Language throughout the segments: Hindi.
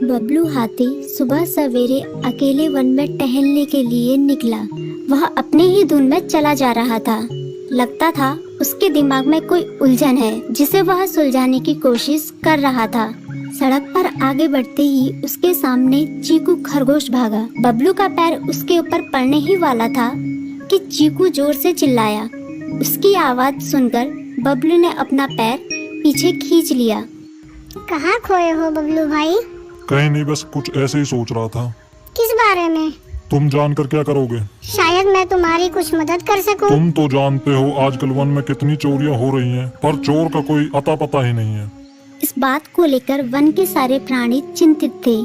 बबलू हाथी सुबह सवेरे अकेले वन में टहलने के लिए निकला। वह अपने ही धुन में चला जा रहा था। लगता था उसके दिमाग में कोई उलझन है जिसे वह सुलझाने की कोशिश कर रहा था। सड़क पर आगे बढ़ते ही उसके सामने चीकू खरगोश भागा। बबलू का पैर उसके ऊपर पड़ने ही वाला था कि चीकू जोर से चिल्लाया। उसकी आवाज सुनकर बबलू ने अपना पैर पीछे खींच लिया। कहाँ खोए हो बबलू भाई? कहीं नहीं, बस कुछ ऐसे ही सोच रहा था। किस बारे में? तुम जानकर क्या करोगे? शायद मैं तुम्हारी कुछ मदद कर सकूं। तुम तो जानते हो आजकल वन में कितनी चोरियां हो रही हैं, पर चोर का कोई अता पता ही नहीं है। इस बात को लेकर वन के सारे प्राणी चिंतित थे।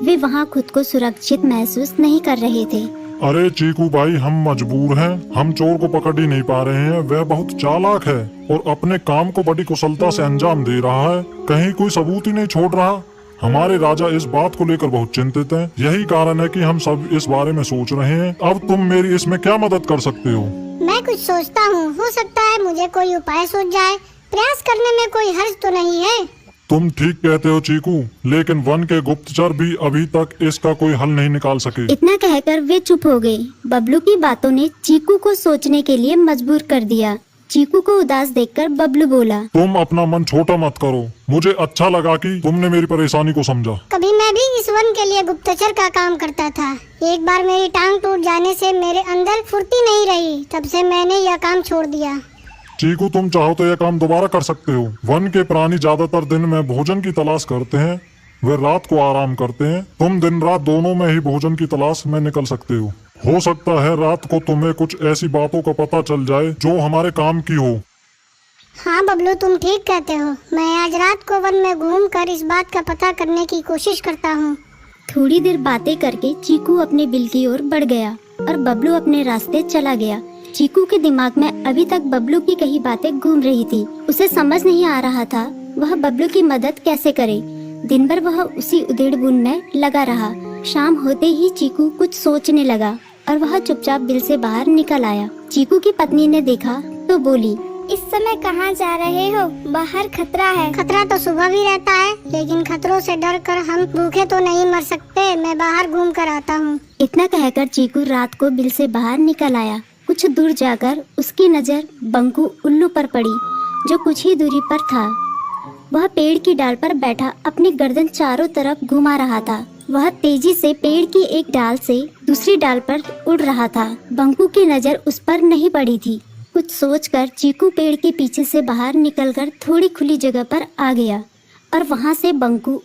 वे वहाँ खुद को सुरक्षित महसूस नहीं कर रहे थे। अरे चीकू भाई, हम मजबूर हैं। हम चोर को पकड़ ही नहीं पा रहे हैं। वह बहुत चालाक है और अपने काम को बड़ी कुशलता से अंजाम दे रहा है। कहीं कोई सबूत ही नहीं छोड़ रहा। हमारे राजा इस बात को लेकर बहुत चिंतित हैं। यही कारण है कि हम सब इस बारे में सोच रहे हैं। अब तुम मेरी इसमें क्या मदद कर सकते हो? मैं कुछ सोचता हूँ, हो सकता है मुझे कोई उपाय सूझ जाए। प्रयास करने में कोई हर्ज तो नहीं है। तुम ठीक कहते हो चीकू, लेकिन वन के गुप्तचर भी अभी तक इसका कोई हल नहीं निकाल सके। इतना कहकर वे चुप हो गए। बबलू की बातों ने चीकू को सोचने के लिए मजबूर कर दिया। चीकू को उदास देखकर बबलू बोला, तुम अपना मन छोटा मत करो। मुझे अच्छा लगा कि तुमने मेरी परेशानी को समझा। कभी मैं भी इस वन के लिए गुप्तचर का काम करता था। एक बार मेरी टांग टूट जाने से मेरे अंदर फुर्ती नहीं रही। तब से मैंने यह काम छोड़ दिया। चीकू, तुम चाहो तो यह काम दोबारा कर सकते हो। वन के प्राणी ज्यादातर दिन में भोजन की तलाश करते हैं, वे रात को आराम करते हैं। तुम दिन रात दोनों में ही भोजन की तलाश में निकल सकते हो। हो सकता है रात को तुम्हें कुछ ऐसी बातों का पता चल जाए जो हमारे काम की हो। हाँ बबलू, तुम ठीक कहते हो। मैं आज रात को वन में घूमकर इस बात का पता करने की कोशिश करता हूँ। थोड़ी देर बातें करके चीकू अपने बिल की ओर बढ़ गया और बबलू अपने रास्ते चला गया। चीकू के दिमाग में अभी तक बबलू की कही बातें घूम रही थी। उसे समझ नहीं आ रहा था वह बबलू की मदद कैसे करे। दिन भर वह उसी उधेड़-बुन में लगा रहा। शाम होते ही चीकू कुछ सोचने लगा और वह चुपचाप बिल से बाहर निकल आया। चीकू की पत्नी ने देखा तो बोली, इस समय कहाँ जा रहे हो? बाहर खतरा है। खतरा तो सुबह भी रहता है, लेकिन खतरों से डर कर हम भूखे तो नहीं मर सकते। मैं बाहर घूम कर आता हूँ। इतना कहकर चीकू रात को बिल से बाहर निकल आया। कुछ दूर जाकर उसकी नजर बंकू उल्लू पर पड़ी, जो कुछ ही दूरी पर था। वह पेड़ की डाल पर बैठा अपनी गर्दन चारों तरफ घुमा रहा था। वह तेजी से पेड़ की एक डाल से दूसरी डाल पर उड़ रहा था। बंकू की नजर उस पर नहीं पड़ी थी। कुछ सोचकर चीकू पेड़ के पीछे से बाहर निकलकर थोड़ी खुली जगह पर आ गया और वहां से बंकू